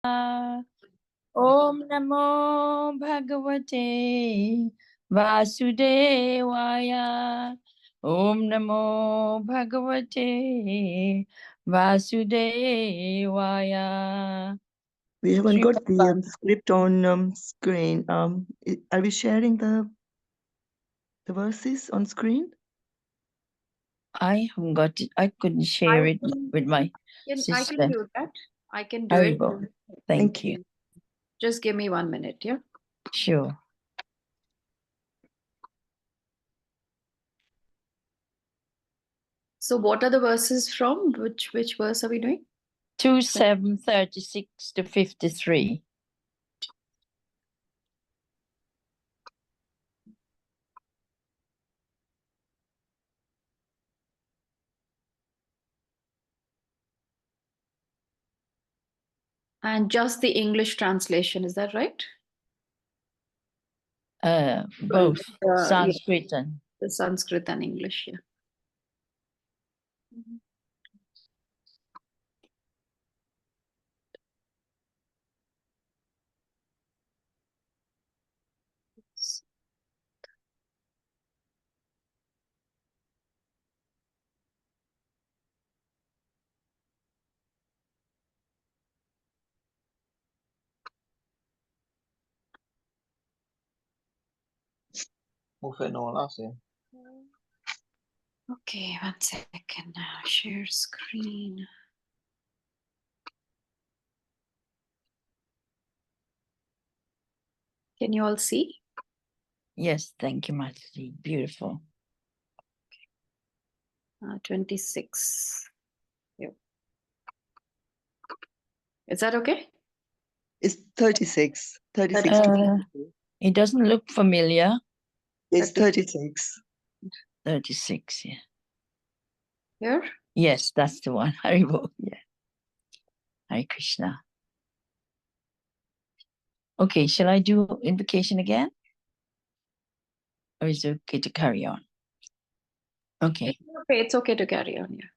Om Namo Bhagavate Vasudevaya. Om Namo Bhagavate Vasudevaya. We haven't got the script on screen. Are we sharing the verses on screen? I haven't got it. I couldn't share it with my sister. I can do that. I can do it. Thank you. Just give me 1 minute, yeah? Sure. So what are the verses from? Which verse are we doing? 27:36 to 53. And just the English translation, is that right? Both Sanskrit and the Sanskrit and English, yeah. Okay, 1 second now. Share screen. Can you all see? Yes, thank you, Mataji. Beautiful. 26. Yep. Is that okay? It's 36. 36. It doesn't look familiar. It's 36. 36, yeah. Here? Yes, that's the one. Haribo, yeah. Hare Krishna. Okay, shall I do invocation again? Or is it okay to carry on? Okay. It's okay to carry on, yeah.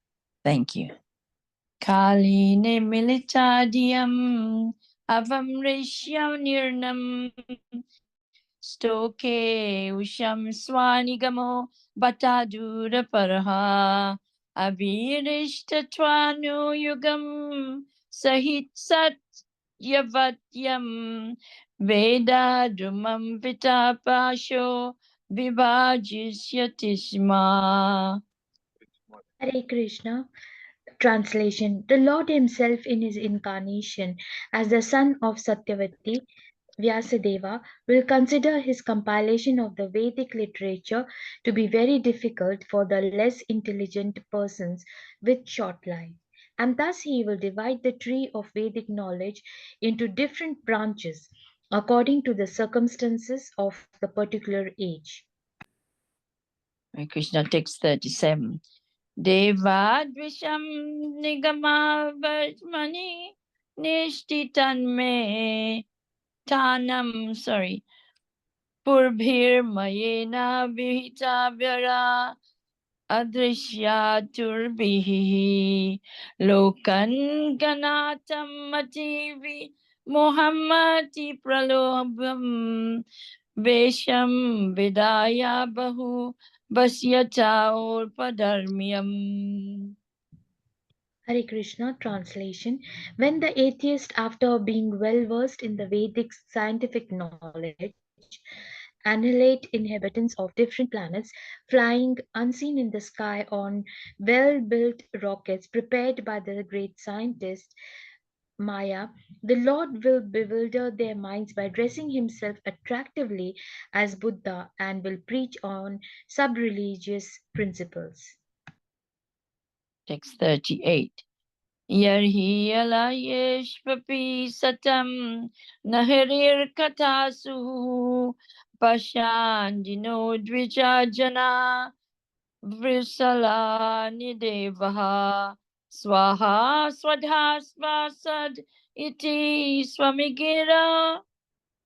Thank you. Kali ne militadiyam avam rishyam nirnam stoke usham swanigamo batadura parha avirishtatwanu yugam sahit sat yavatyam veda drumam vitapasho vibhajisyatisma. Hare Krishna. Translation. The Lord Himself in His incarnation as the son of Satyavati, Vyasadeva, will consider his compilation of the Vedic literature to be very difficult for the less intelligent persons with short life. And thus he will divide the tree of Vedic knowledge into different branches according to the circumstances of the particular age. Krishna text 37. Devadvisham nigamavajmani nishtitanme tanam, purbhirmayena vihitabhyara adrishyaturbihi lokan ganatam mativi Muhammadi pralobham vesham vidaya bahu Basyata or Padarmyam. Hare Krishna translation. When the atheist, after being well versed in the Vedic scientific knowledge, annihilate inhabitants of different planets, flying unseen in the sky on well built rockets prepared by the great scientist Maya, the Lord will bewilder their minds by dressing himself attractively as Buddha and will preach on sub religious principles. Text 38. Yarhi alayesh papi satam nahirir katasu pashandino dvijajana vrisala nidevaha swaha swadha svasad iti swamigira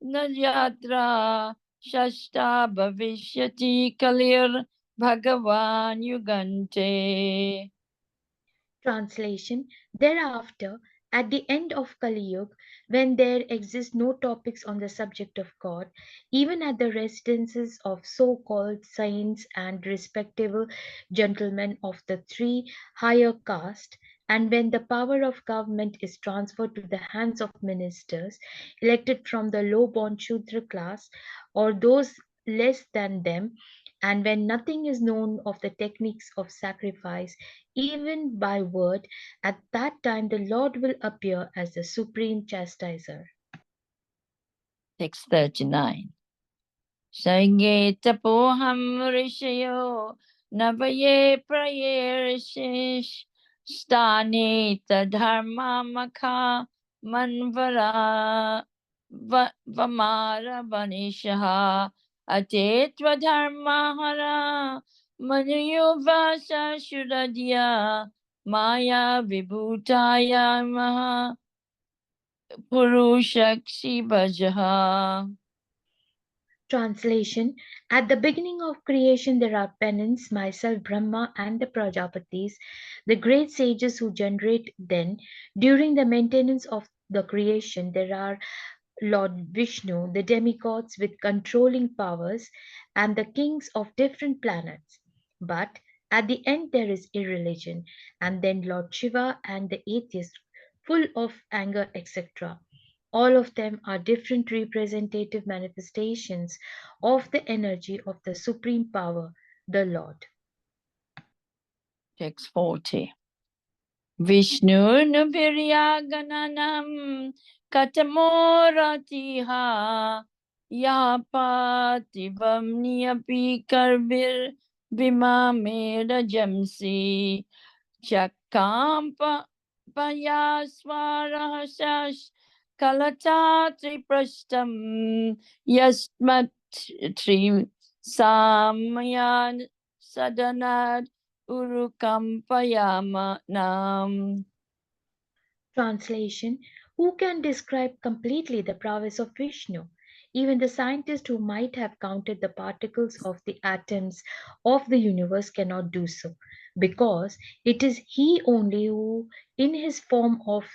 Nadyatra Shashta Bhavishyati Kalir Bhagavan Yugante. Translation. Thereafter, At the end of Kali Yuga, when there exist no topics on the subject of God, even at the residences of so-called saints and respectable gentlemen of the three higher caste, and when the power of government is transferred to the hands of ministers elected from the low-born Shudra class or those less than them, and when nothing is known of the techniques of sacrifice, even by word, at that time the Lord will appear as the supreme chastiser. Text 39. Sange tapoham rishayo navaye prayershish stane tadharma makha manvara vamara vanishaha atetva dharmahara manuyuvasa shuradya maya vibhutaya maha purushakshi bhajaha. Translation. At the beginning of creation, there are penance, myself, Brahma, and the Prajapatis, the great sages who generate. Then, during the maintenance of the creation, there are Lord Vishnu, the demigods with controlling powers, and the kings of different planets. But at the end, there is irreligion, and then Lord Shiva and the atheist, full of anger, etc. All of them are different representative manifestations of the energy of the supreme power, the Lord. Text 40. Vishnu Nubhiryagananam Katamoratiha Yapativam Niyapi Karvir Vimamera Jamsi Chakampa Payaswarahasash Kalatati Prastam Yasmat Tri Samayan Sadanad Urukampayama Nam. Translation. Who can describe completely the prowess of Vishnu? Even the scientist who might have counted the particles of the atoms of the universe cannot do so, because it is he only who, in his form of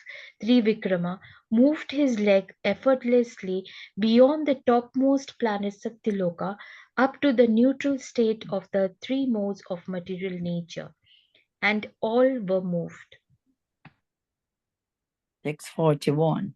Trivikrama, moved his leg effortlessly beyond the topmost planet Saktiloka up to the neutral state of the three modes of material nature, and all were moved. Text 41.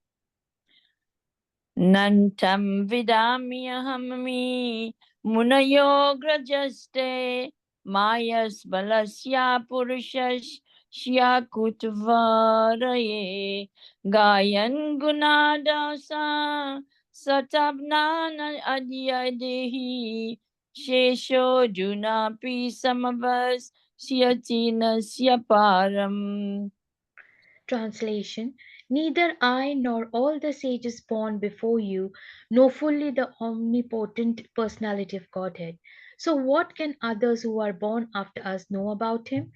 Nantam vidamyahammi munayograjaste mayas balasya purushash shyakuttvaraye gayan gunadasa satabnana adyadehi shesho junapi samavas syatina syaparam. Translation. Neither I nor all the sages born before you know fully the omnipotent personality of Godhead. So, what can others who are born after us know about Him?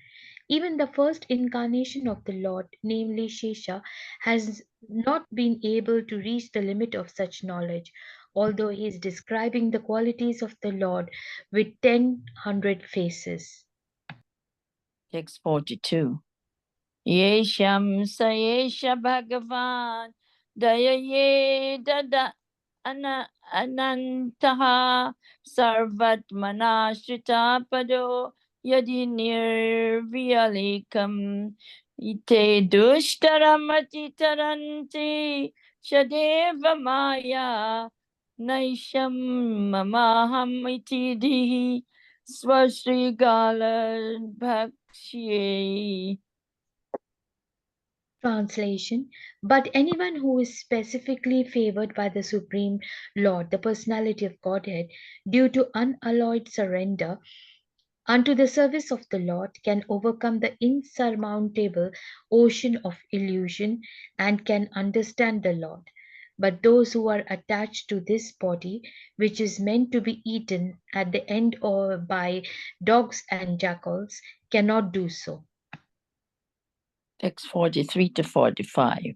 Even the first incarnation of the Lord, namely Shesha, has not been able to reach the limit of such knowledge, although he is describing the qualities of the Lord with 1,000 faces. Text 42. Yesham Sayesha Bhagavan Dayaye Dada Anantaha Sarvatmana Shrita Yadi Nirvialikam Ite Dushtaramati Taranti Shadeva Maya Naisham Mamaham Iti Swasri Gala Bhakshye. Translation. But anyone who is specifically favored by the Supreme Lord, the personality of Godhead, due to unalloyed surrender unto the service of the Lord, can overcome the insurmountable ocean of illusion and can understand the Lord. But those who are attached to this body, which is meant to be eaten at the end or by dogs and jackals, cannot do so. Text 43 to 45.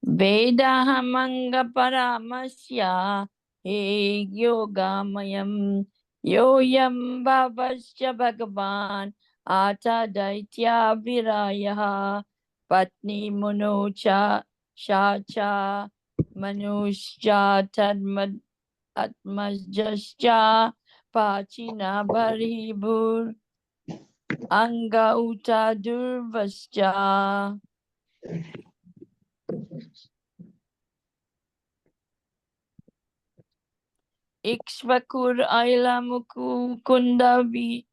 Vedahamanga paramasya he yogamayam yoyam bhavasya bhagavan ata daitya virayaha Patni Munocha Shacha Manushya Tadmad Atmajascha Pachina Bharibhur Anga Uta Durvascha. Ikshvakur Ailamuku Kundavi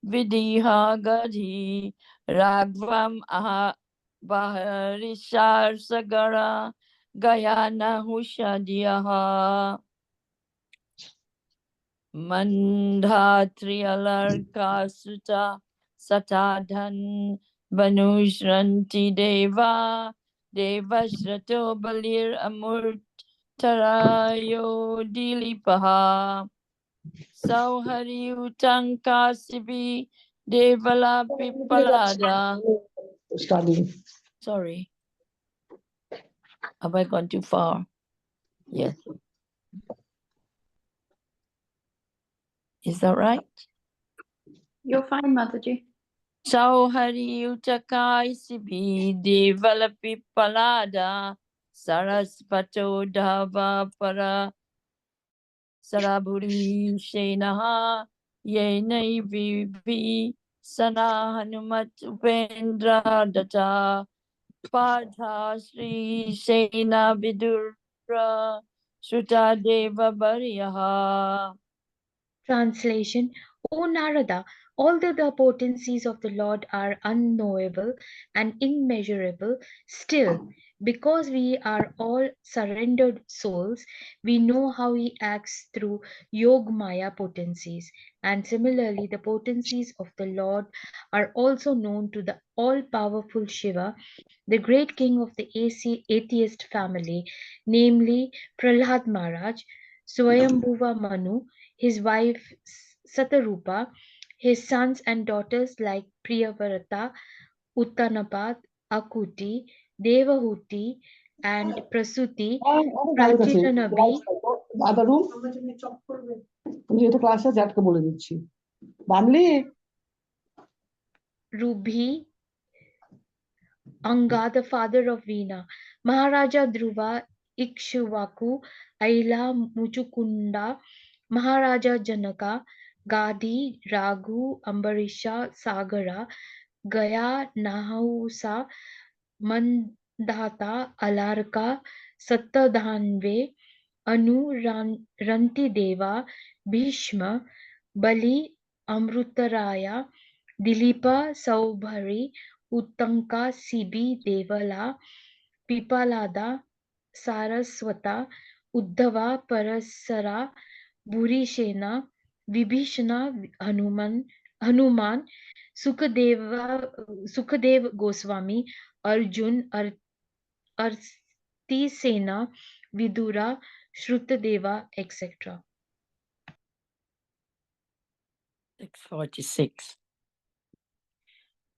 Vidiha Gadhi Ragvam Aha Baharishar Sagara Gayana Hushadiyaha Mandha Trialarka Suta Satadhan Banushranti Deva Devashrato Balir Amur Tarayo Dilipaha Sauhari Utankasibi Devala Pipalada. Studying. Sorry. Have I gone too far? Yes. Is that right? You're fine, Mataji. Sauhari Utakai Sibi Devala Pipalada Saraspato Dava Para Saraburi Shenaha Yenai Vivi Sana Hanumat Upendra Data Padha Sri Sena Vidura Shuta Deva Bariyaha. Translation: O Narada, although the potencies of the Lord are unknowable and immeasurable, still, because we are all surrendered souls, we know how he acts through Yog Maya potencies. And similarly, the potencies of the Lord are also known to the all-powerful Shiva, the great king of the atheist family, namely Prahlad Maharaj, Swayambhuva Manu, his wife Satarupa, his sons and daughters like Priyavrata, Uttanapad, Akuti, Devahuti, and Prasuti, Prachitanabi, other room যেহেতু class আছে আটকে বলে দিচ্ছি বামলি Rubhi, Anga, the father of Veena, Maharaja Dhruva, Ikshvaku, Aila Muchukunda, Maharaja Janaka, Gadi, Raghu, Ambarisha, Sagara, Gaya, Nahusa, Mandhata, Alarka, Sattadhanve, Anu, Rantideva, Bhishma, Bali, Amrutaraya, Dilipa, Saubhari, Uttanka, Sibi, Devala, Pipalada, Saraswata, Uddhava, Parasara, Burishena, Vibhishana, Hanuman, Sukadev Goswami, Arjun, Artisena, Vidura, Shrutadeva, etc. 646.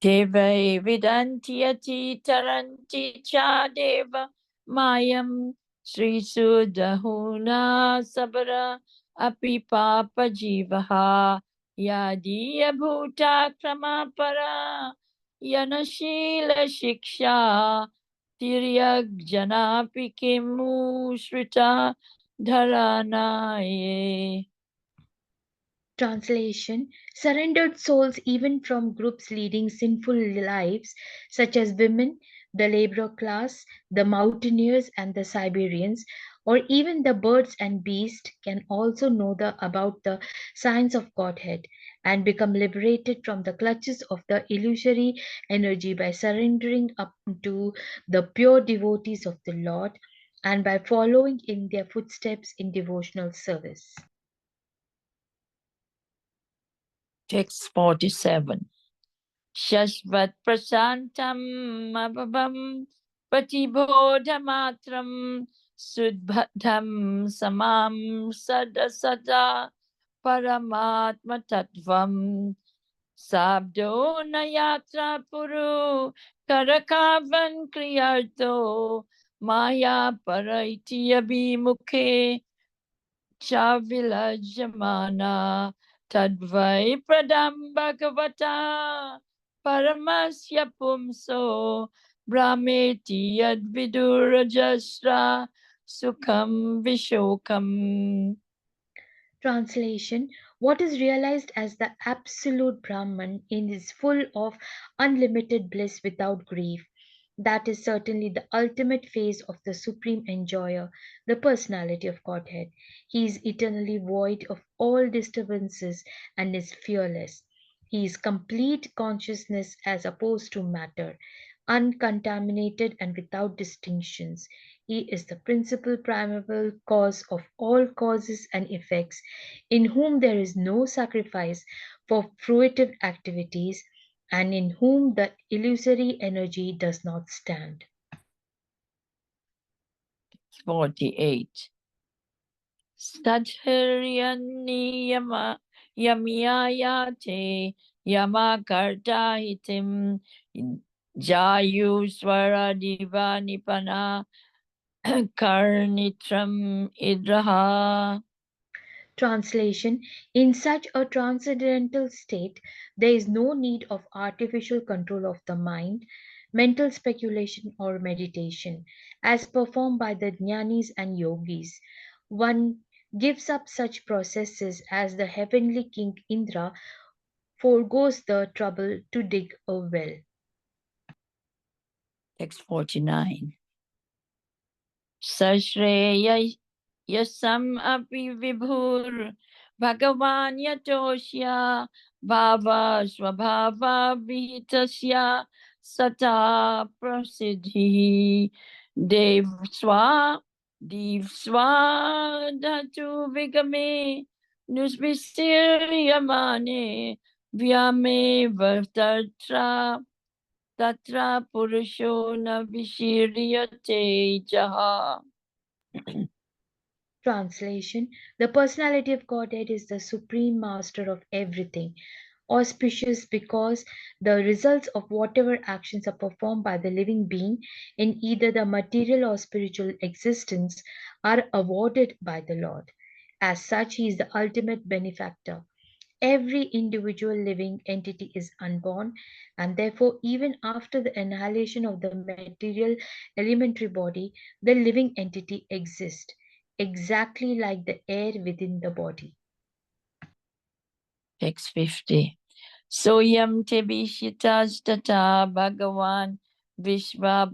Deva Vidanti Ati Taranti Cha Deva Mayam Sri Sudahuna Sabara Api Papa Jivaha Yadiya Bhuta Kramapara Yanashila Shiksha Tiryag Janapi Kimu Shrita Dharanaye. Translation: surrendered souls, even from groups leading sinful lives, such as women, the laborer class, the mountaineers and the Siberians, or even the birds and beasts, can also know about the science of Godhead and become liberated from the clutches of the illusory energy by surrendering up to the pure devotees of the Lord and by following in their footsteps in devotional service. Text 47. Shashvat prasantam abhabam patibodhamatram sudbhadham samam sadasada paramatma tattvam sabdo nayatra puru karakavan kriyarto maya paraiti abhimukhe Chavilajamana Tadvai Pradam Bhagavata Paramasya Pumso Brahmeti yad vidurajasra sukham vishokam. Translation: what is realized as the absolute Brahman is full of unlimited bliss without grief. That is certainly the ultimate phase of the supreme enjoyer, the personality of Godhead. He is eternally void of all disturbances and is fearless. He is complete consciousness as opposed to matter, uncontaminated and without distinctions. He is the principal primeval cause of all causes and effects, in whom there is no sacrifice for fruitive activities, and in whom the illusory energy does not stand. 48. Sadharyani yamyayate yamakarta hitim jayu swara diva nipana karnitram idraha. Translation: in such a transcendental state, there is no need of artificial control of the mind, mental speculation, or meditation, as performed by the jnanis and yogis. One gives up such processes as the heavenly king Indra foregoes the trouble to dig a well. Text 49. Sashreya yasam api vibhur Bhagavan yatosya bhava svabhava vihitasya sata prasidhi devsva dhatu vigame nusvistiryamane vyame tatra purusho na vishiryate jaha. Translation: the personality of Godhead is the supreme master of everything, auspicious because the results of whatever actions are performed by the living being in either the material or spiritual existence are awarded by the Lord. As such, He is the ultimate benefactor. Every individual living entity is unborn, and therefore, even after the annihilation of the material elementary body, the living entity exists, exactly like the air within the body. Text 50. Soyam tebishitas tata bhagavan vishva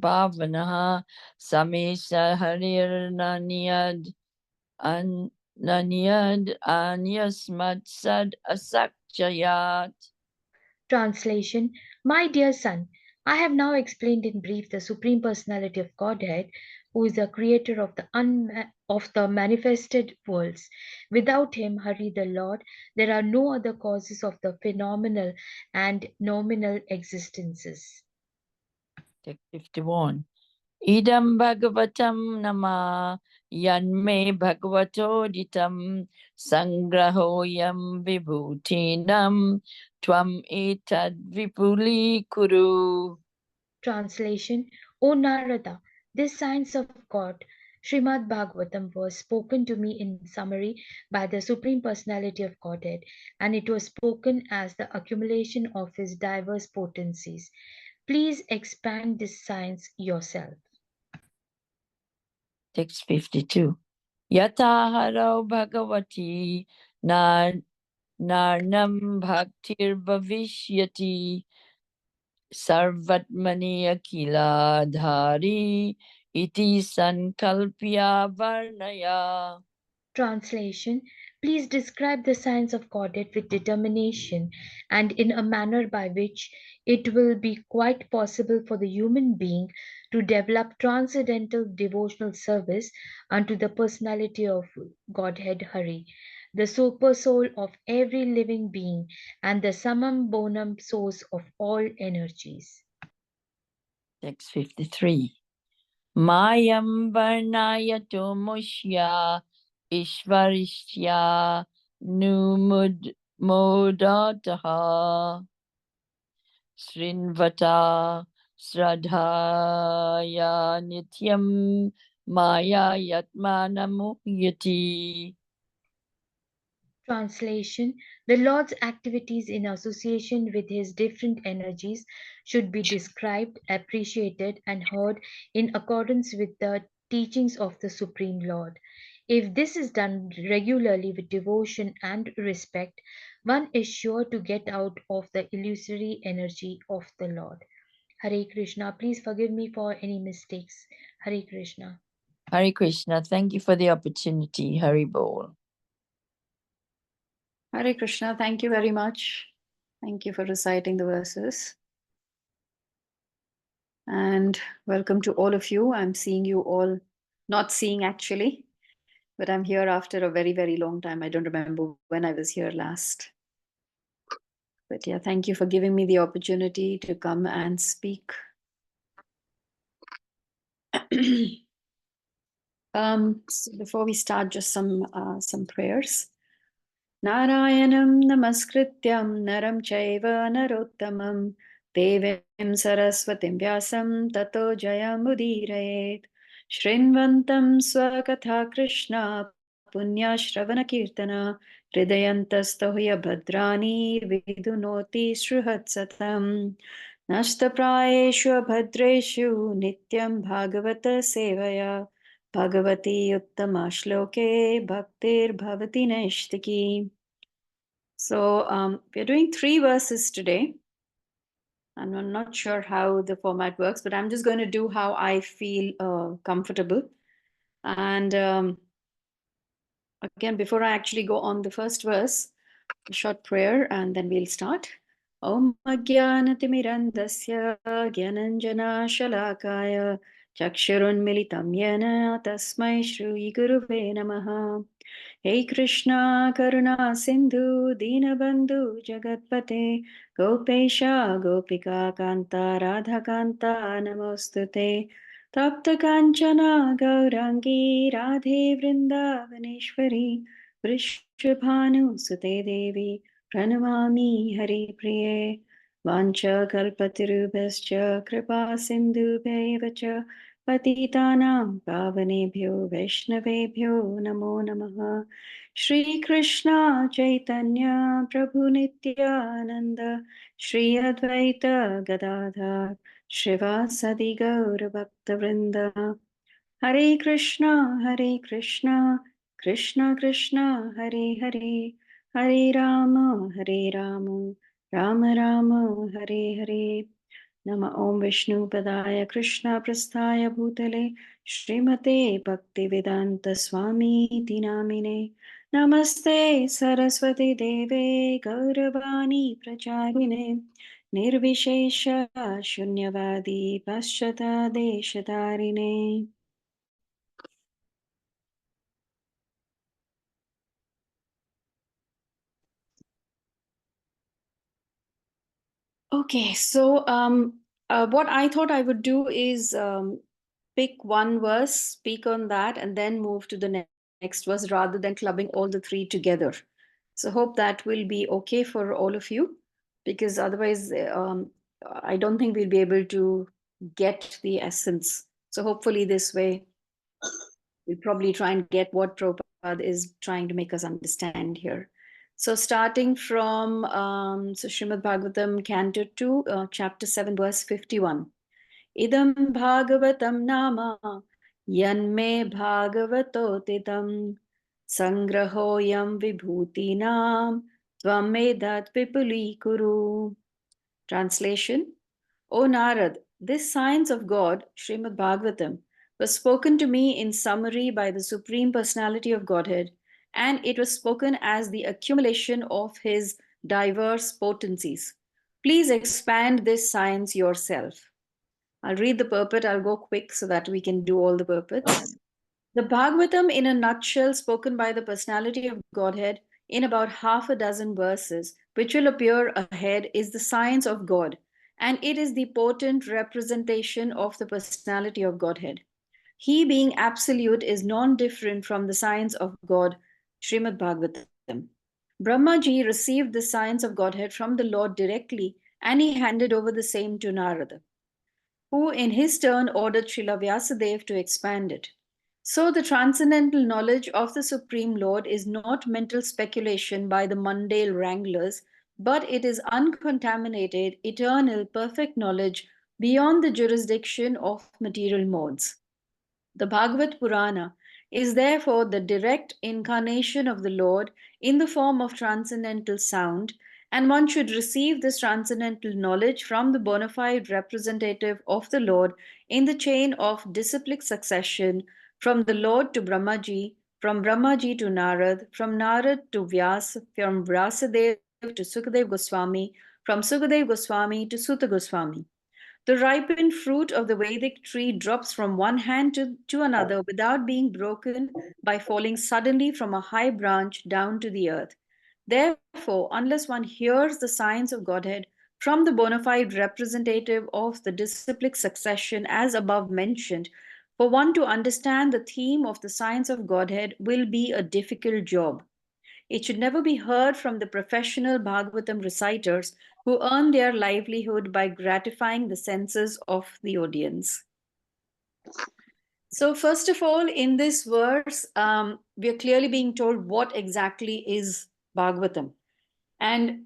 bhagavanaha samesa harirnanyad anyasmat sad asakchayat. Translation: my dear son, I have now explained in brief the Supreme Personality of Godhead, who is the creator of the manifested worlds. Without him, Hari the Lord, there are no other causes of the phenomenal and nominal existences. Text 51. Idam bhagavatam nama yanme bhagavato ditam sangrahoyam vibhutinam tvam etad vipuli kuru. Translation: O Narada, this science of God, Srimad Bhagavatam, was spoken to me in summary by the Supreme Personality of Godhead, and it was spoken as the accumulation of His diverse potencies. Please expand this science yourself. Text 52. Yataharau bhagavati narnam bhaktir bhavishyati sarvatmani akila dhari iti sankalpya varnaya. Translation: please describe the science of Godhead with determination and in a manner by which it will be quite possible for the human being to develop transcendental devotional service unto the personality of Godhead Hari, the super soul of every living being and the summum bonum source of all energies. Text 53. Mayam varnayato mushya ishvarishya numudataha srinvata sradhaya nityam maya yatmanamuhyati. Translation: the Lord's activities in association with his different energies should be described, appreciated, and heard in accordance with the teachings of the Supreme Lord. If this is done regularly with devotion and respect, one is sure to get out of the illusory energy of the Lord. Hare Krishna. Please forgive me for any mistakes. Hare Krishna. Hare Krishna. Thank you for the opportunity. Hari Bol. Hare Krishna, thank you very much. Thank you for reciting the verses. And welcome to all of you. I'm seeing you all, not seeing actually, but I'm here after a very, very long time. I don't remember when I was here last. But yeah, thank you for giving me the opportunity to come and speak. So before we start, just some prayers. Narayanam namaskrityam naram chaiva narottamam devim saraswatim vyasam tato jayamudiraet shrinvantam swakatha krishna punya shravana kirtana hridayantastohya bhadrani vidunoti sruhatsatam nashtaprayeshu bhadreshu nityam bhagavata sevaya Bhagavati Uttama Shloke Bhaktir Bhavati Naishtiki. So we're doing 3 verses today. And I'm not sure how the format works, but I'm just going to do how I feel comfortable. And again, before I actually go on the first verse, a short prayer, and then we'll start. Om Ajnanatirandasya Gyananjana Shalakaya Chakshurun Militam Yena Tasmai Shri Guruve Namaha. Hey Krishna Karuna Sindhu Dinabandhu Jagatpate Gopesha Gopika Kanta Radha Kanta Namostute Tapta Kanchana Gaurangi Radhe Vrindavaneshwari Vrishabhanu Sute Devi Pranamami Hari Priye Vancha Kalpatirubhascha Kripa Sindhubhaivacha Patitanam Pavanebhyo Vaishnavebhyo Namo Namaha Shri Krishna Chaitanya Prabhu Nityananda Shri Advaita Gadadhar Shrivasadi Gaura Bhakta Vrinda Hare Krishna Krishna Krishna Hare Hare Hare Rama Rama Rama Hare Hare Nama Om Vishnu Padaya Krishna Prasthaya Bhutale Srimate Bhaktivedanta Swami Iti Namine Namaste Saraswati Deve Gauravani Pracharine Nirvishesha Shunyavadi Paschata Deshatarine. Okay, so what I thought I would do is pick one verse, speak on that, and then move to the next verse rather than clubbing all the 3 together. So hope that will be okay for all of you, because otherwise I don't think we'll be able to get the essence. So hopefully this way we'll probably try and get what Prabhupada is trying to make us understand here. So starting from Srimad Bhagavatam, Canto 2, Chapter 7, verse 51. Idam Bhagavatam Nama Yanme Bhagavatotitam Sangrahoyam Vibhutinam Tvamedat Vipuli Kuru. Translation: O Narad, this science of God, Srimad Bhagavatam, was spoken to me in summary by the Supreme Personality of Godhead, and it was spoken as the accumulation of his diverse potencies. Please expand this science yourself. I'll read the purport. I'll go quick so that we can do all the purports. The Bhagavatam, in a nutshell, spoken by the Personality of Godhead in about half a dozen verses, which will appear ahead, is the science of God, and it is the potent representation of the Personality of Godhead. He, being absolute, is non-different from the science of God, Srimad Bhagavatam. Brahmaji received the science of Godhead from the Lord directly, and he handed over the same to Narada, who in his turn ordered Srila Vyasadeva to expand it. So the transcendental knowledge of the Supreme Lord is not mental speculation by the mundane wranglers, but it is uncontaminated, eternal, perfect knowledge beyond the jurisdiction of material modes. The Bhagavad Purana is therefore the direct incarnation of the Lord in the form of transcendental sound, and one should receive this transcendental knowledge from the bona fide representative of the Lord in the chain of disciplic succession, from the Lord to Brahmaji, from Brahmaji to Narad, from Narad to Vyas, from Vyasadeva to Sukadev Goswami, from Sukadev Goswami to Sutta Goswami. The ripened fruit of the Vedic tree drops from one hand to another without being broken by falling suddenly from a high branch down to the earth. Therefore, unless one hears the science of Godhead from the bona fide representative of the disciplic succession as above mentioned, for one to understand the theme of the science of Godhead will be a difficult job. It should never be heard from the professional Bhagavatam reciters who earn their livelihood by gratifying the senses of the audience. So, first of all, in this verse, we are clearly being told what exactly is Bhagavatam. And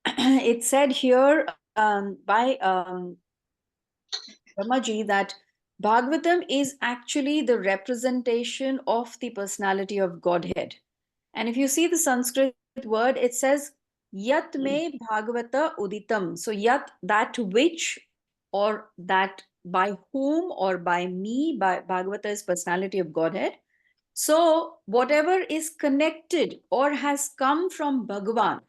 it's said here by Brahmaji that Bhagavatam is actually the representation of the personality of Godhead. And if you see the Sanskrit word, it says Yat me Bhagavata Uditam. So Yat, that which, or that by whom, or by me, by Bhagavata is personality of Godhead. So whatever is connected or has come from Bhagavan,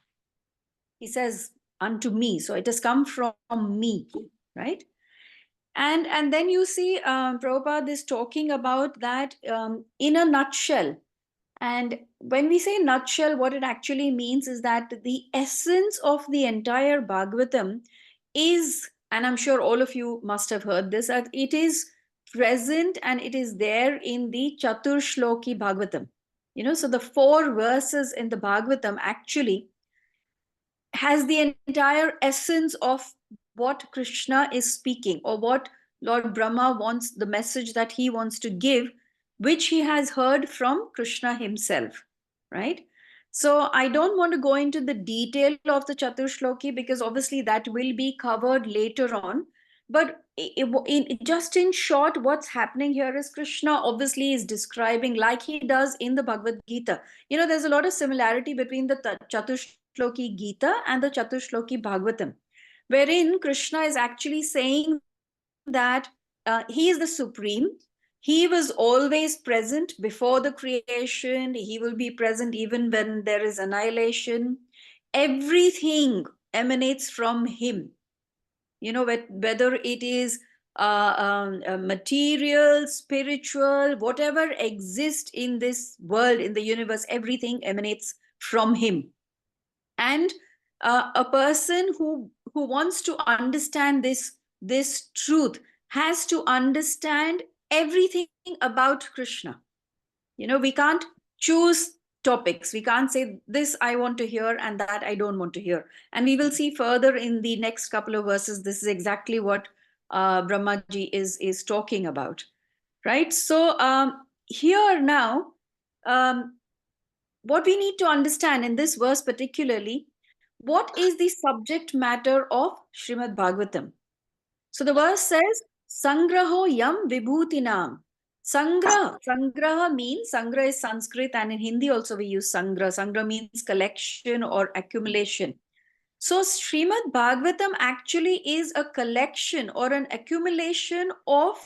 he says unto me. So it has come from me, right? And then you see Prabhupada is talking about that in a nutshell. And when we say nutshell, what it actually means is that the essence of the entire Bhagavatam is, and I'm sure all of you must have heard this, that it is present and it is there in the Chatur Shloki Bhagavatam. You know, so the 4 verses in the Bhagavatam actually has the entire essence of what Krishna is speaking, or what Lord Brahma wants, the message that he wants to give, which he has heard from Krishna himself, right? So I don't want to go into the detail of the Chaturshloki because obviously that will be covered later on. But just in short, what's happening here is Krishna obviously is describing, like he does in the Bhagavad Gita. You know, there's a lot of similarity between the Chaturshloki Gita and the Chaturshloki Bhagavatam, wherein Krishna is actually saying that he is the supreme. He was always present before the creation. He will be present even when there is annihilation. Everything emanates from him. You know, whether it is material, spiritual, whatever exists in this world, in the universe, everything emanates from him. And a person who wants to understand this truth has to understand everything about Krishna. You know, we can't choose topics. We can't say this I want to hear and that I don't want to hear. And we will see further in the next couple of verses, this is exactly what Brahmaji is talking about, right? So here now, what we need to understand in this verse particularly, what is the subject matter of Srimad Bhagavatam? So the verse says, Sangraho yam vibhutinam. Sangraha means, Sangraha is Sanskrit, and in Hindi also we use Sangraha. Sangraha means collection or accumulation. So Srimad Bhagavatam actually is a collection or an accumulation of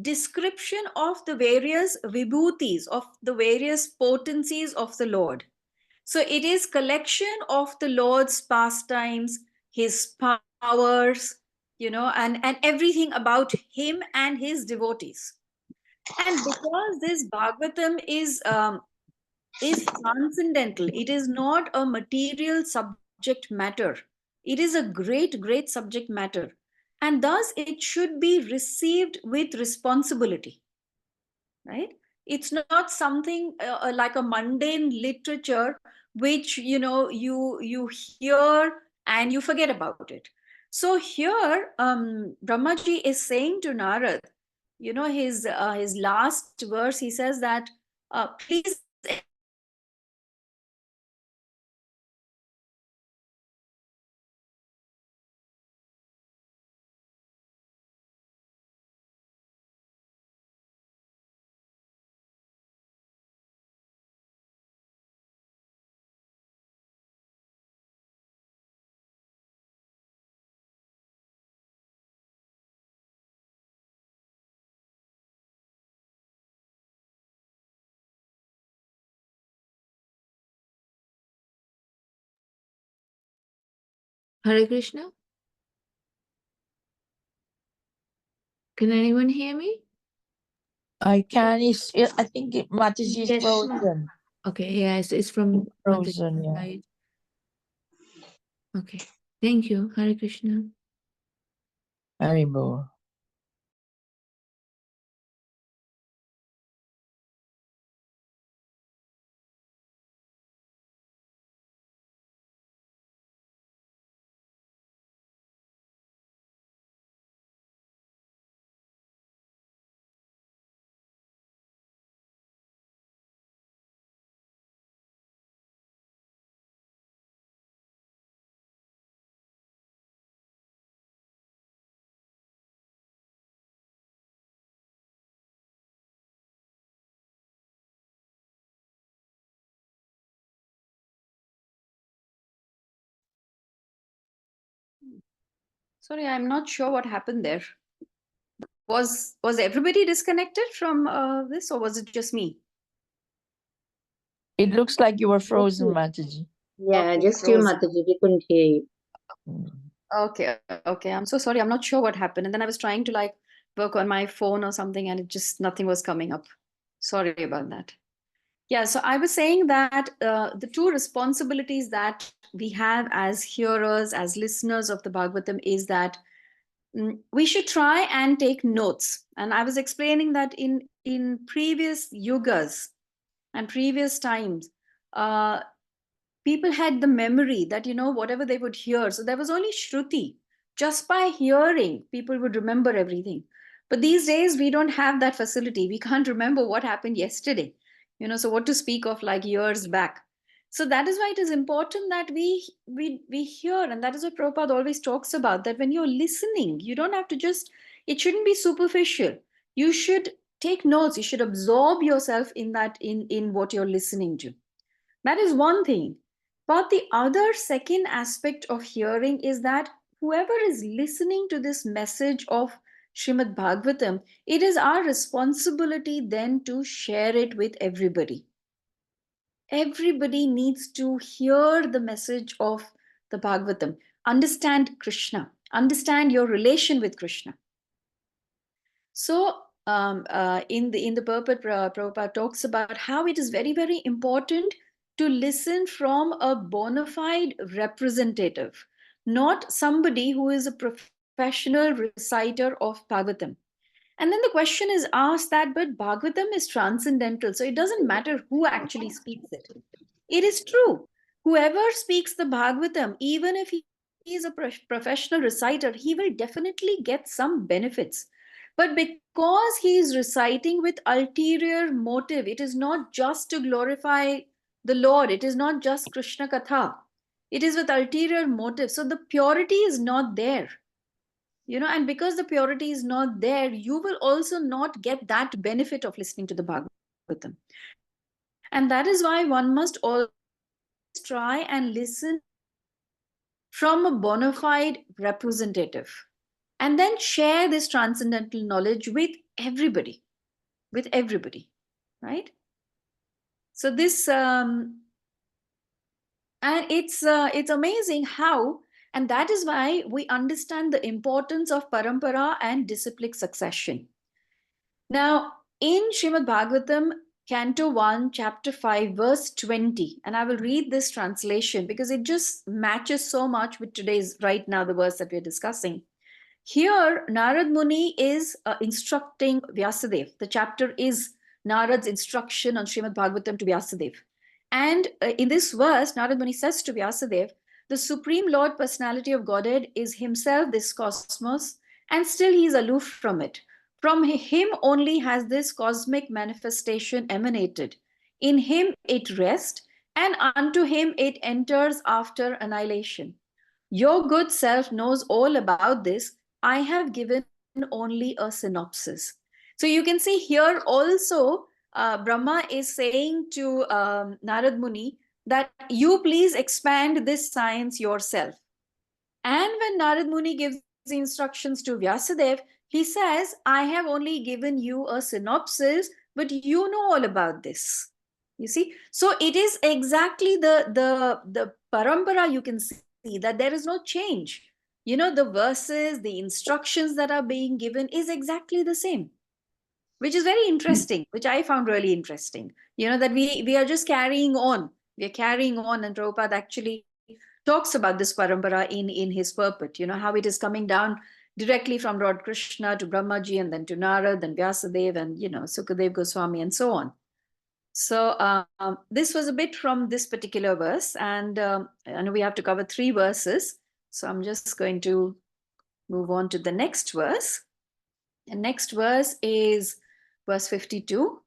description of the various vibhutis, of the various potencies of the Lord. So it is collection of the Lord's pastimes, his powers, you know, and everything about him and his devotees. And because this Bhagavatam is transcendental, it is not a material subject matter. It is a great, great subject matter. And thus it should be received with responsibility, right? It's not something like a mundane literature which, you know, you hear and you forget about it. So here Brahmaji is saying to Narad you know, his last verse, he says that, please Hare Krishna. Can anyone hear me? I can. I think Mataji is Yes, ma'am. frozen. Okay, yes, it's from Mataji's Frozen, yeah. side. Okay, thank you. Hare Krishna. Haribol. Sorry, I'm not sure what happened there. Was everybody disconnected from this, or was it just me? It looks like you were frozen, Mataji. Yeah, Okay, just you, frozen. Mataji. We couldn't hear you. Mm. Okay, okay. I'm so sorry. I'm not sure what happened. And then I was trying to like work on my phone or something, and it just nothing was coming up. Sorry about that. Yeah, so I was saying that the two responsibilities that we have as hearers, as listeners of the Bhagavatam is that we should try and take notes. And I was explaining that in previous yugas and previous times, people had the memory that, you know, whatever they would hear. So there was only Shruti. Just by hearing, people would remember everything. But these days, we don't have that facility. We can't remember what happened yesterday. You know, so what to speak of like years back. So that is why it is important that we hear, and that is what Prabhupada always talks about, that when you're listening, you don't have to just, it shouldn't be superficial. You should take notes, you should absorb yourself in that, in what you're listening to. That is one thing. But the other second aspect of hearing is that whoever is listening to this message of Srimad Bhagavatam, it is our responsibility then to share it with everybody. Everybody needs to hear the message of the Bhagavatam, understand Krishna, understand your relation with Krishna. So, in the purport, Prabhupada talks about how it is very, very important to listen from a bona fide representative, not somebody who is a professional reciter of Bhagavatam. And then the question is asked that, but Bhagavatam is transcendental, so it doesn't matter who actually speaks it. It is true. Whoever speaks the Bhagavatam, even if he is a professional reciter, he will definitely get some benefits. But because he is reciting with ulterior motive, it is not just to glorify the Lord, it is not just Krishna Katha, it is with ulterior motive. So the purity is not there. You know, and because the purity is not there, you will also not get that benefit of listening to the Bhagavatam. And that is why one must always try and listen from a bona fide representative, and then share this transcendental knowledge with everybody, right? So this and it's amazing how, and that is why we understand the importance of parampara and disciplic succession. Now, in Srimad Bhagavatam, Canto 1, Chapter 5, verse 20, and I will read this translation because it just matches so much with today's, right now, the verse that we're discussing. Here, Narad Muni is instructing Vyasadeva. The chapter is Narad's instruction on Srimad Bhagavatam to Vyasadeva. And in this verse, Narad Muni says to Vyasadeva, the Supreme Lord Personality of Godhead is himself this cosmos, and still he is aloof from it. From him only has this cosmic manifestation emanated. In him it rests, and unto him it enters after annihilation. Your good self knows all about this. I have given only a synopsis. So you can see here also, Brahma is saying to Narad Muni that you please expand this science yourself. And when Narad Muni gives the instructions to Vyasadeva, he says, I have only given you a synopsis, but you know all about this. You see? So it is exactly the parampara, you can see that there is no change. You know, the verses, the instructions that are being given is exactly the same, which is very interesting, which I found really interesting. You know, that we are just carrying on. We are carrying on, and Prabhupada actually talks about this parampara in his purport, you know, how it is coming down directly from Lord Krishna to Brahmaji, and then to Narad, and Vyasadeva, and, you know, Sukadev Goswami, and so on. So this was a bit from this particular verse, and I know we have to cover 3 verses. So I'm just going to move on to the next verse. The next verse is verse 52.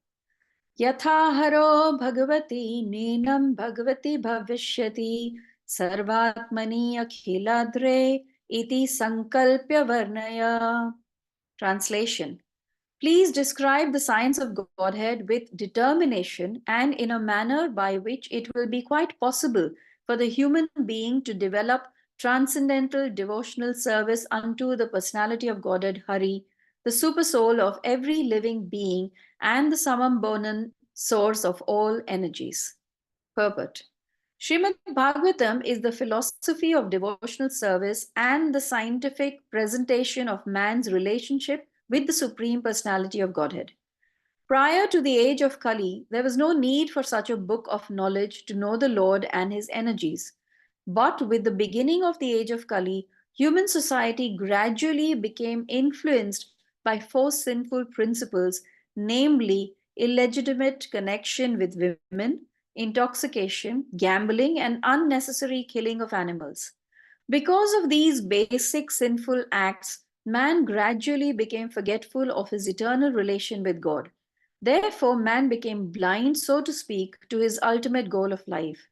Yathaharo bhagavati nenam bhagavati bhavishyati sarvatmani akhiladre iti sankalpya varnaya. Translation. Please describe the science of Godhead with determination and in a manner by which it will be quite possible for the human being to develop transcendental devotional service unto the personality of Godhead Hari, the super soul of every living being and the Samambonan source of all energies. Purport. Srimad Bhagavatam is the philosophy of devotional service and the scientific presentation of man's relationship with the Supreme Personality of Godhead. Prior to the age of Kali, there was no need for such a book of knowledge to know the Lord and his energies. But with the beginning of the age of Kali, human society gradually became influenced by 4 sinful principles, namely illegitimate connection with women, intoxication, gambling, and unnecessary killing of animals. Because of these basic sinful acts, man gradually became forgetful of his eternal relation with God. Therefore, man became blind, so to speak, to his ultimate goal of life.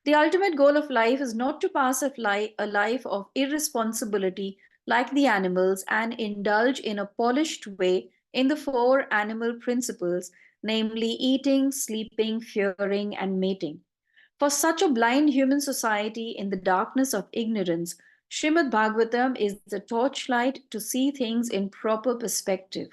The ultimate goal of life is not to pass a life of irresponsibility like the animals and indulge in a polished way in the 4 animal principles, namely eating, sleeping, fearing, and mating. For such a blind human society in the darkness of ignorance, Srimad Bhagavatam is the torchlight to see things in proper perspective.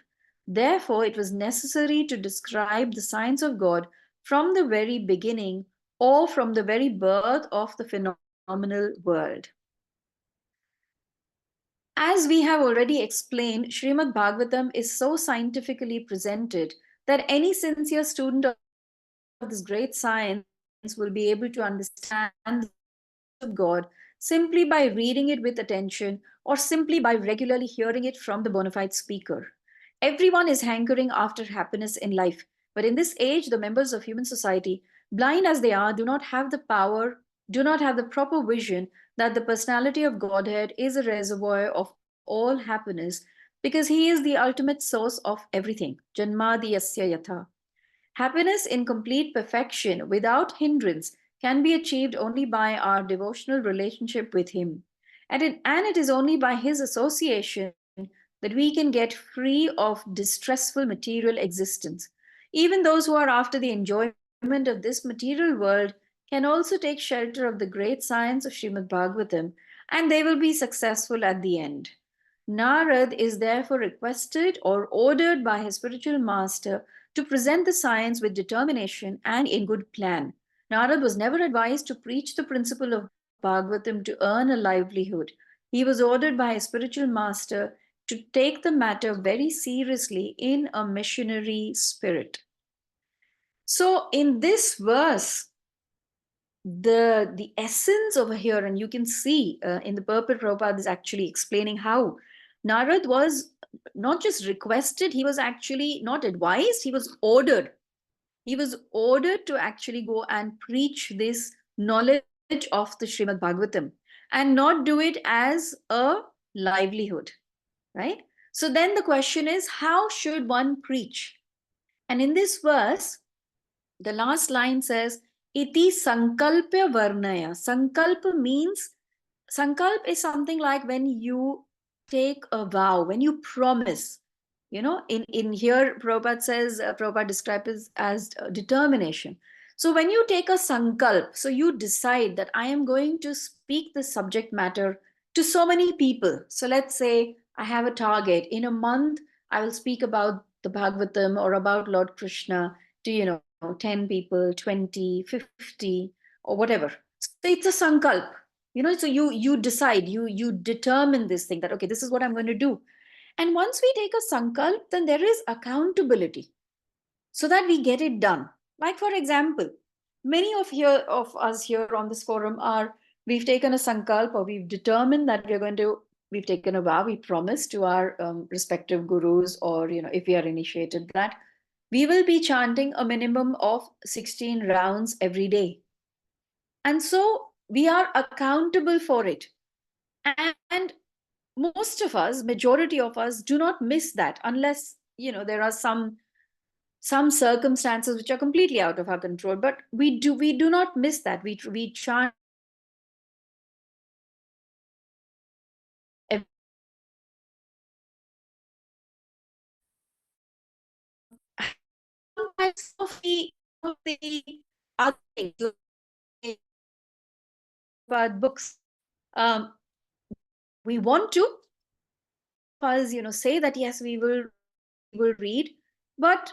Therefore, it was necessary to describe the science of God from the very beginning or from the very birth of the phenomenal world. As we have already explained, Srimad Bhagavatam is so scientifically presented that any sincere student of this great science will be able to understand the of God simply by reading it with attention or simply by regularly hearing it from the bona fide speaker. Everyone is hankering after happiness in life, but in this age, the members of human society, blind as they are, do not have the power, do not have the proper vision that the personality of Godhead is a reservoir of all happiness because he is the ultimate source of everything. Janmadi yasya yatha. Happiness in complete perfection without hindrance can be achieved only by our devotional relationship with him. And it is only by his association that we can get free of distressful material existence. Even those who are after the enjoyment of this material world can also take shelter of the great science of Srimad Bhagavatam, and they will be successful at the end. Narad is therefore requested or ordered by his spiritual master to present the science with determination and in good plan. Narad was never advised to preach the principle of Bhagavatam to earn a livelihood. He was ordered by his spiritual master to take the matter very seriously in a missionary spirit. So in this verse, the essence over here, and you can see in the purport, Prabhupada is actually explaining how Narad was not just requested, he was actually not advised, he was ordered. He was ordered to actually go and preach this knowledge of the Srimad Bhagavatam and not do it as a livelihood, right? So then the question is, how should one preach? And in this verse, the last line says, Iti sankalpya varnaya. Sankalpa means, sankalp is something like when you take a vow, when you promise. You know, in here, Prabhupada says, Prabhupada describes it as determination. So when you take a sankalp, so you decide that I am going to speak the subject matter to so many people. So let's say I have a target. In a month, I will speak about the Bhagavatam or about Lord Krishna to, 10 people, 20, 50, or whatever. So it's a sankalp. So you decide, you determine this thing that, okay, this is what I'm going to do. And once we take a sankalp, then there is accountability so that we get it done. Like, for example, many of us here on this forum we've taken a sankalp, or we've determined that we've taken a vow, we promise to our respective gurus, or, if we are initiated, that we will be chanting a minimum of 16 rounds every day. And so we are accountable for it. And most of us, majority of us, do not miss that unless, there are some circumstances which are completely out of our control. But we do not miss that. We chant of the other things, like books. We want to, say that yes, we will read, but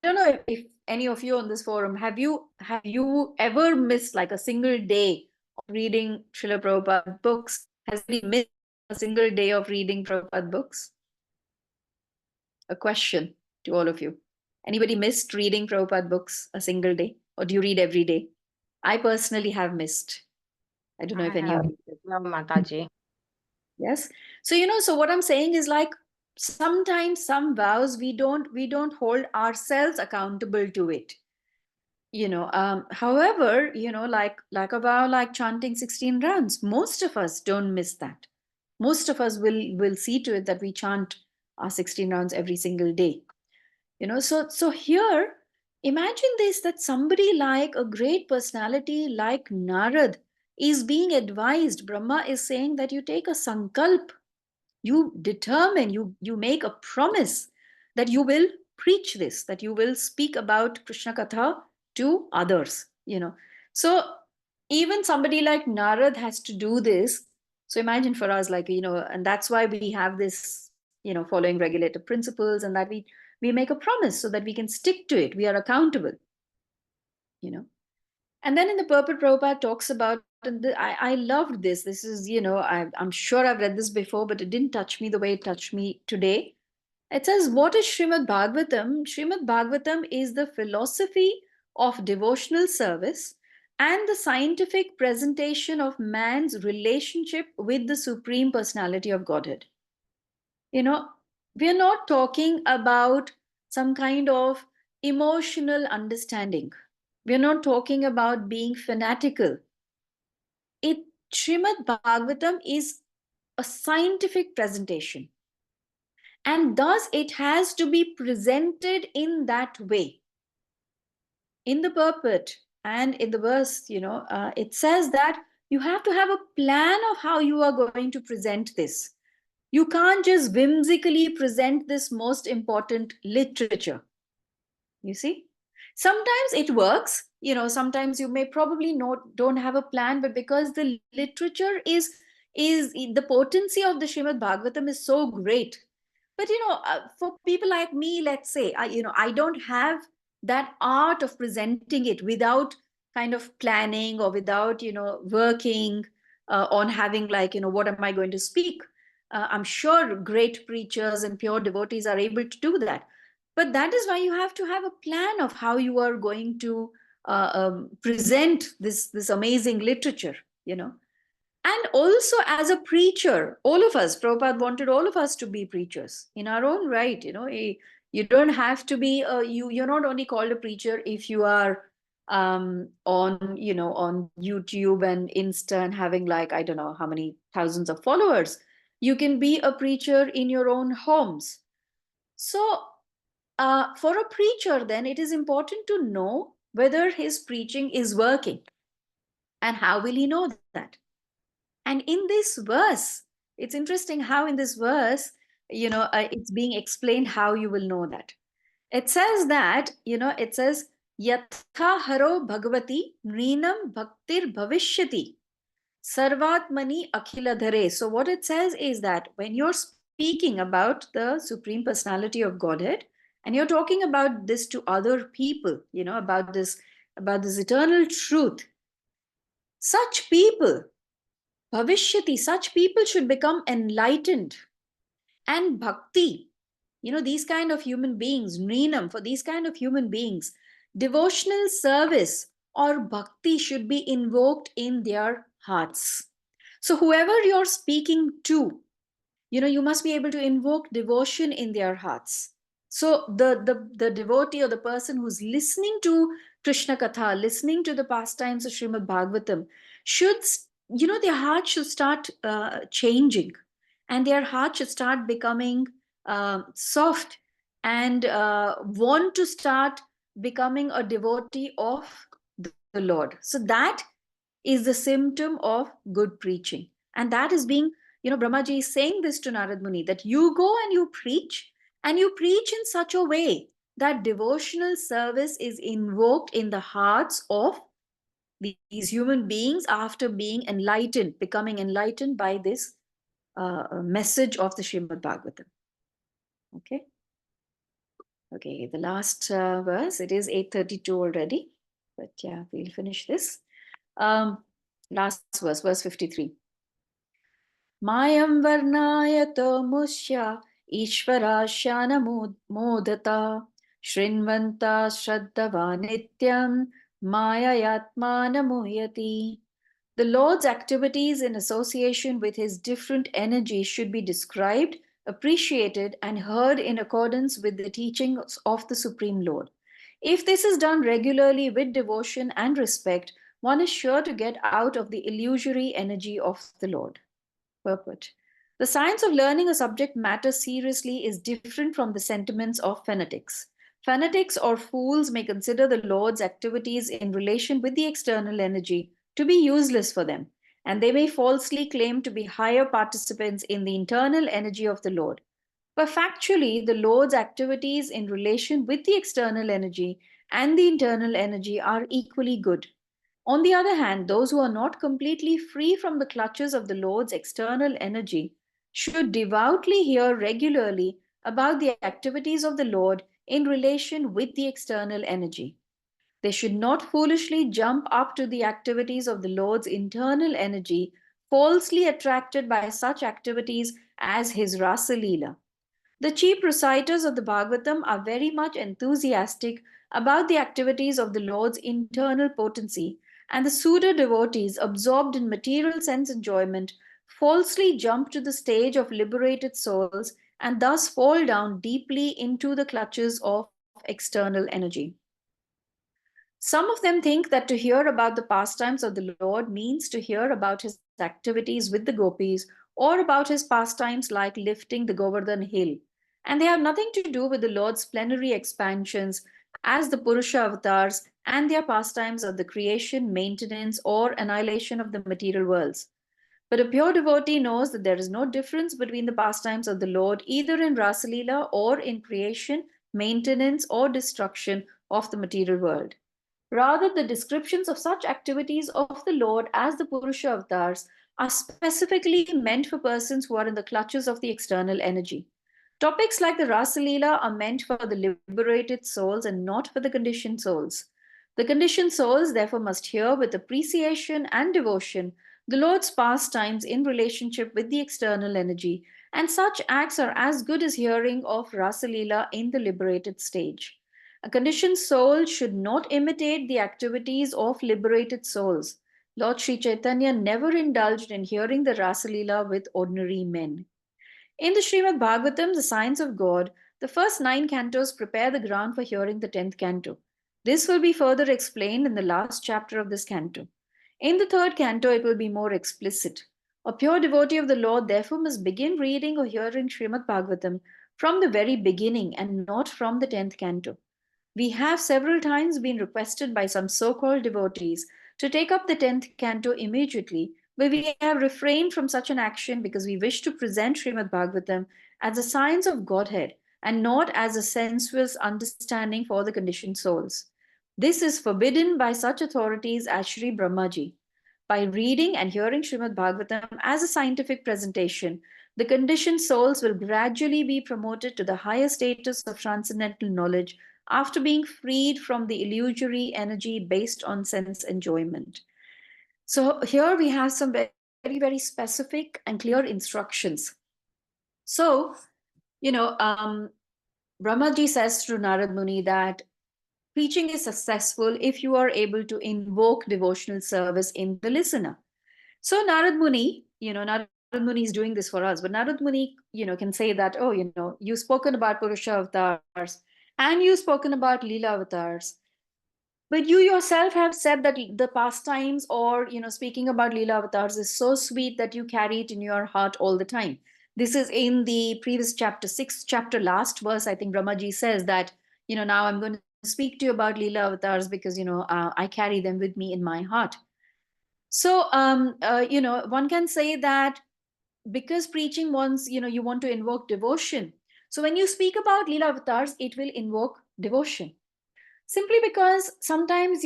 I don't know if any of you on this forum have you ever missed like a single day of reading Srila Prabhupada books? Has anybody missed a single day of reading Prabhupada books? A question to all of you. Anybody missed reading Prabhupada books a single day, or do you read every day? I personally have missed. I don't know if any of you. Mataji. Yes. So, so what I'm saying is, like, sometimes some vows we don't hold ourselves accountable to it. However, like a vow like chanting 16 rounds, most of us don't miss that. Most of us will see to it that we chant our 16 rounds every single day. So here, imagine this, that somebody like a great personality like Narad is being advised. Brahma is saying that you take a sankalp, you determine, you make a promise that you will preach this, that you will speak about Krishna Katha to others. So even somebody like Narad has to do this. So imagine for us, like, and that's why we have this, following regulative principles, and that we make a promise so that we can stick to it. We are accountable. And then in the Purport, Prabhupada talks about, and I loved this. This is, I'm sure I've read this before, but it didn't touch me the way it touched me today. It says, what is Srimad Bhagavatam? Srimad Bhagavatam is the philosophy of devotional service and the scientific presentation of man's relationship with the Supreme Personality of Godhead. We're not talking about some kind of emotional understanding. We're not talking about being fanatical. Srimad Bhagavatam is a scientific presentation. And thus it has to be presented in that way. In the purport and in the verse, it says that you have to have a plan of how you are going to present this. You can't just whimsically present this most important literature. You see? Sometimes it works, sometimes you may probably don't have a plan, but because the literature is the potency of the Srimad Bhagavatam is so great. But for people like me, let's say, I don't have that art of presenting it without kind of planning, or without working on having, like, what am I going to speak. I'm sure great preachers and pure devotees are able to do that. But that is why you have to have a plan of how you are going to present this amazing literature, And also as a preacher, all of us, Prabhupada wanted all of us to be preachers in our own right. You don't have to be, you're not only called a preacher if you are on YouTube and Insta and having, like, I don't know how many thousands of followers. You can be a preacher in your own homes. So, for a preacher, then, it is important to know whether his preaching is working. And how will he know that? And in this verse, it's interesting how in this verse, it's being explained how you will know that. It says that, it says, Yatha haro bhagavati nrinam bhaktir bhavishyati sarvatmani akhiladhare. So what it says is that when you're speaking about the Supreme Personality of Godhead, and you're talking about this to other people, about this eternal truth, such people, Bhavishyati, such people should become enlightened. And bhakti, these kind of human beings, nrinam, for these kind of human beings, devotional service or bhakti should be invoked in their hearts. So whoever you're speaking to, you must be able to invoke devotion in their hearts. So the devotee or the person who's listening to Krishna Katha, listening to the pastimes of Srimad Bhagavatam, should, their heart should start changing, and their heart should start becoming soft, and want to start becoming a devotee of the Lord. So that is the symptom of good preaching. And that is being, Brahmaji is saying this to Narad Muni, that you go and you preach in such a way that devotional service is invoked in the hearts of these human beings after being enlightened, becoming enlightened by this message of the Srimad Bhagavatam. Okay, the last verse, it is 8:32 already, but yeah, we'll finish this. Last verse, verse 53. Mayam varnayato musya ishvarashyana modata shrinvanta shraddava nityam mayayatmana muhyati. The Lord's activities in association with his different energies should be described, appreciated, and heard in accordance with the teachings of the Supreme Lord. If this is done regularly with devotion and respect, one is sure to get out of the illusory energy of the Lord. Purport. The science of learning a subject matter seriously is different from the sentiments of fanatics. Fanatics or fools may consider the Lord's activities in relation with the external energy to be useless for them, and they may falsely claim to be higher participants in the internal energy of the Lord. But factually, the Lord's activities in relation with the external energy and the internal energy are equally good. On the other hand, those who are not completely free from the clutches of the Lord's external energy should devoutly hear regularly about the activities of the Lord in relation with the external energy. They should not foolishly jump up to the activities of the Lord's internal energy, falsely attracted by such activities as his Rasa Leela. The cheap reciters of the Bhagavatam are very much enthusiastic about the activities of the Lord's internal potency, and the pseudo devotees absorbed in material sense enjoyment falsely jump to the stage of liberated souls and thus fall down deeply into the clutches of external energy. Some of them think that to hear about the pastimes of the Lord means to hear about his activities with the gopis or about his pastimes like lifting the Govardhan hill. And they have nothing to do with the Lord's plenary expansions as the Purusha avatars and their pastimes of the creation, maintenance, or annihilation of the material worlds. But a pure devotee knows that there is no difference between the pastimes of the Lord either in Rasa Leela or in creation, maintenance, or destruction of the material world. Rather, the descriptions of such activities of the Lord as the Purusha avatars are specifically meant for persons who are in the clutches of the external energy. Topics like the Rasa Leela are meant for the liberated souls and not for the conditioned souls. The conditioned souls therefore must hear with appreciation and devotion the Lord's pastimes in relationship with the external energy, and such acts are as good as hearing of Rasa Leela in the liberated stage. A conditioned soul should not imitate the activities of liberated souls. Lord Sri Chaitanya never indulged in hearing the Rasa Leela with ordinary men. In the Srimad Bhagavatam, the Science of God, the first 9 cantos prepare the ground for hearing the 10th canto. This will be further explained in the last chapter of this canto. In the 3rd canto, it will be more explicit. A pure devotee of the Lord therefore must begin reading or hearing Srimad Bhagavatam from the very beginning and not from the 10th canto. We have several times been requested by some so-called devotees to take up the 10th canto immediately, but we have refrained from such an action because we wish to present Srimad Bhagavatam as a science of Godhead and not as a sensuous understanding for the conditioned souls. This is forbidden by such authorities as Sri Brahmaji. By reading and hearing Srimad Bhagavatam as a scientific presentation, the conditioned souls will gradually be promoted to the higher status of transcendental knowledge after being freed from the illusory energy based on sense enjoyment. So here we have some very, very specific and clear instructions. So, Brahmaji says to Narad Muni that preaching is successful if you are able to invoke devotional service in the listener. So Narad Muni, Narad Muni is doing this for us, but Narad Muni, can say that, oh, you've spoken about Purusha avatars and you've spoken about Leela avatars, but you yourself have said that the pastimes or, speaking about Leela avatars is so sweet that you carry it in your heart all the time. This is in the previous chapter, 6th chapter, last verse. I think Brahmaji says that, now I'm going to speak to you about Leela avatars because, I carry them with me in my heart. So, one can say that because preaching wants, you want to invoke devotion. So when you speak about Leela avatars, it will invoke devotion. Simply because sometimes,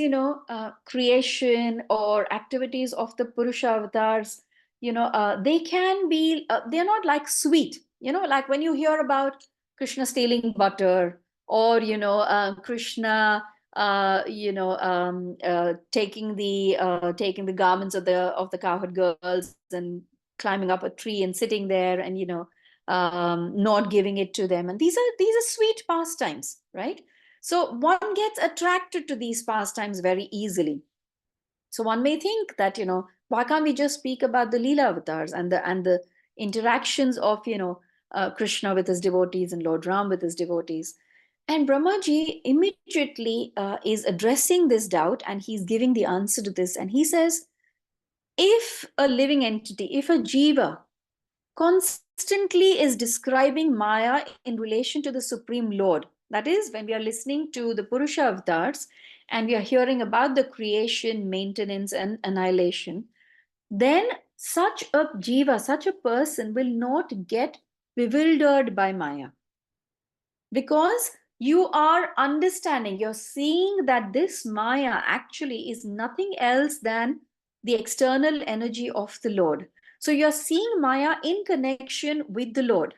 creation or activities of the Purusha avatars, they can be, they're not like sweet, like when you hear about Krishna stealing butter or, Krishna, taking the garments of the cowherd girls and climbing up a tree and sitting there and, not giving it to them. And these are sweet pastimes, right? So one gets attracted to these pastimes very easily. So one may think that, why can't we just speak about the Leela avatars and the interactions of, Krishna with his devotees and Lord Ram with his devotees? And Brahmaji immediately is addressing this doubt and he's giving the answer to this. And he says, if a living entity, if a jiva constantly is describing Maya in relation to the Supreme Lord, that is, when we are listening to the Purusha avatars and we are hearing about the creation, maintenance, and annihilation, then such a jiva, such a person will not get bewildered by Maya. Because you are understanding, you're seeing that this Maya actually is nothing else than the external energy of the Lord. So you're seeing Maya in connection with the Lord,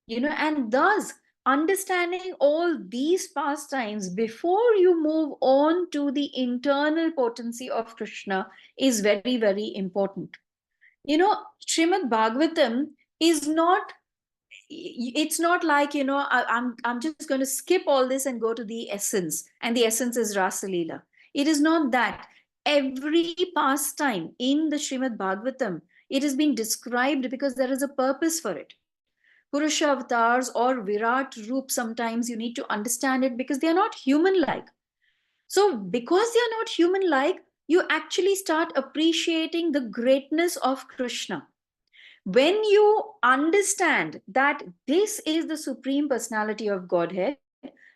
and thus understanding all these pastimes before you move on to the internal potency of Krishna is very, very important. Srimad Bhagavatam is not, it's not like, I'm just going to skip all this and go to the essence, and the essence is Rasa Leela. It is not that. Every pastime in the Srimad Bhagavatam, it has been described because there is a purpose for it. Purusha avatars or Virat Roop, sometimes you need to understand it because they are not human-like. So because they are not human-like, you actually start appreciating the greatness of Krishna. When you understand that this is the Supreme Personality of Godhead,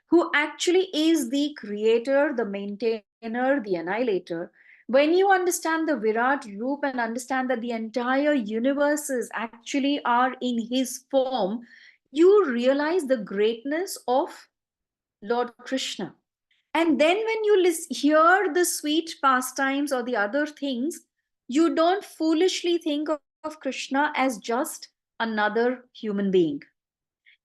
who actually is the creator, the maintainer, the annihilator, when you understand the Virat Roop and understand that the entire universes actually are in his form, you realize the greatness of Lord Krishna. And then when you hear the sweet pastimes or the other things, you don't foolishly think of Krishna as just another human being.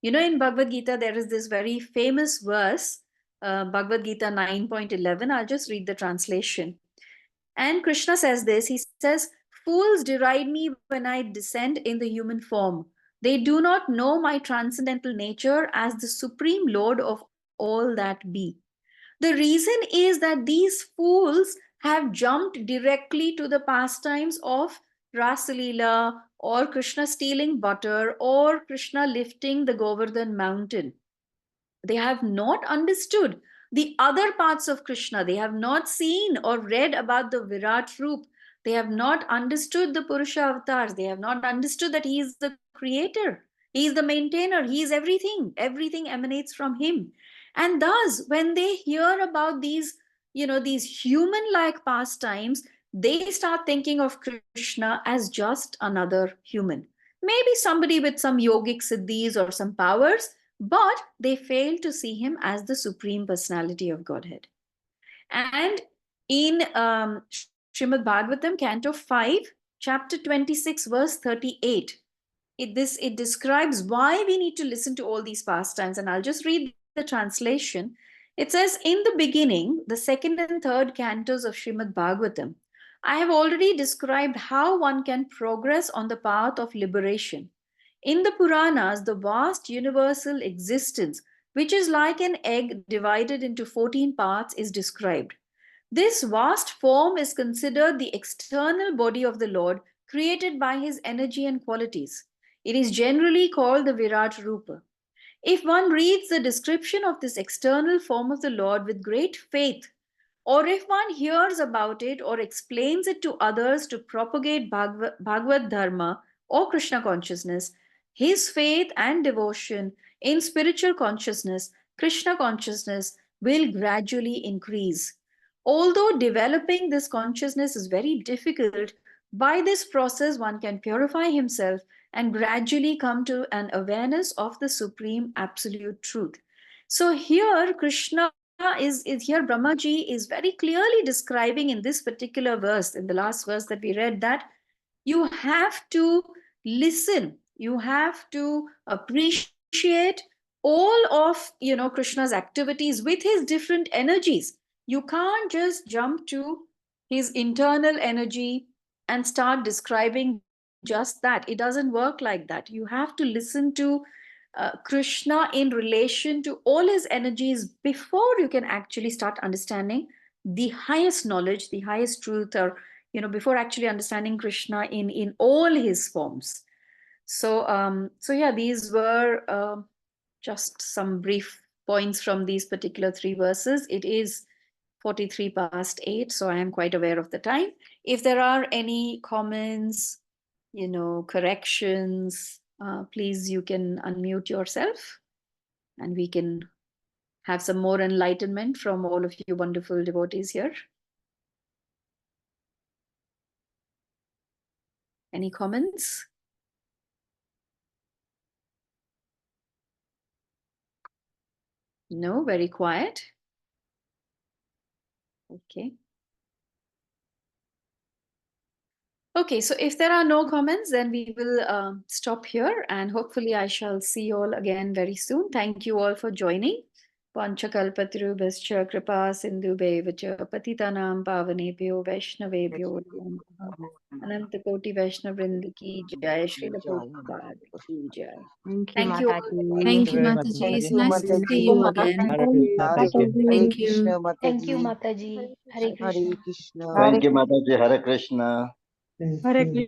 In Bhagavad Gita, there is this very famous verse, Bhagavad Gita 9.11. I'll just read the translation. And Krishna says this, he says, "Fools deride me when I descend in the human form. They do not know my transcendental nature as the Supreme Lord of all that be." The reason is that these fools have jumped directly to the pastimes of Rasa Leela or Krishna stealing butter or Krishna lifting the Govardhan mountain. They have not understood the other parts of Krishna. They have not seen or read about the Virat Roop, They have not understood the Purusha avatars. They have not understood that he is the creator. He is the maintainer. He is everything. Everything emanates from him. And thus, when they hear about these, these human-like pastimes, they start thinking of Krishna as just another human. Maybe somebody with some yogic siddhis or some powers, but they fail to see him as the Supreme Personality of Godhead. And in Srimad Bhagavatam, Canto 5, Chapter 26, verse 38, it describes why we need to listen to all these pastimes. And I'll just read the translation. It says, in the beginning, the second and third cantos of Srimad Bhagavatam, I have already described how one can progress on the path of liberation. In the Puranas, the vast universal existence, which is like an egg divided into 14 parts, is described. This vast form is considered the external body of the Lord, created by his energy and qualities. It is generally called the Virat Rupa. If one reads the description of this external form of the Lord with great faith, or if one hears about it or explains it to others to propagate Bhagavad Dharma or Krishna consciousness, his faith and devotion in spiritual consciousness, Krishna consciousness, will gradually increase. Although developing this consciousness is very difficult, by this process one can purify himself and gradually come to an awareness of the supreme absolute truth. So here Krishna is here, Brahmaji is very clearly describing in this particular verse, in the last verse that we read, that you have to listen, you have to appreciate all of Krishna's activities with his different energies. You can't just jump to his internal energy and start describing just that. It doesn't work like that. You have to listen to Krishna in relation to all his energies before you can actually start understanding the highest knowledge, the highest truth, or before actually understanding Krishna in all his forms. So yeah, these were just some brief points from these particular 3 verses. It is 43 past 8, so I am quite aware of the time. If there are any comments, corrections, please, you can unmute yourself and we can have some more enlightenment from all of you wonderful devotees here. Any comments? No, very quiet. Okay. Okay, so if there are no comments, then we will stop here, and hopefully I shall see you all again very soon. Thank you all for joining. Panchakalpatarubhascha kripa sindhubheva patitanam pavanebhyo vaishnavebhyo Ananta Koti Vaishnav Vrinda ki jai, Srila Prabhupada ki jai. Thank you, Thank you. Mataji. Thank you, very much, Mataji. It's Mataji. nice to see you again. Mataji. Thank you. Thank you, Mataji. Hare Krishna. Thank you, Mataji. Hare Krishna. Hare Krishna.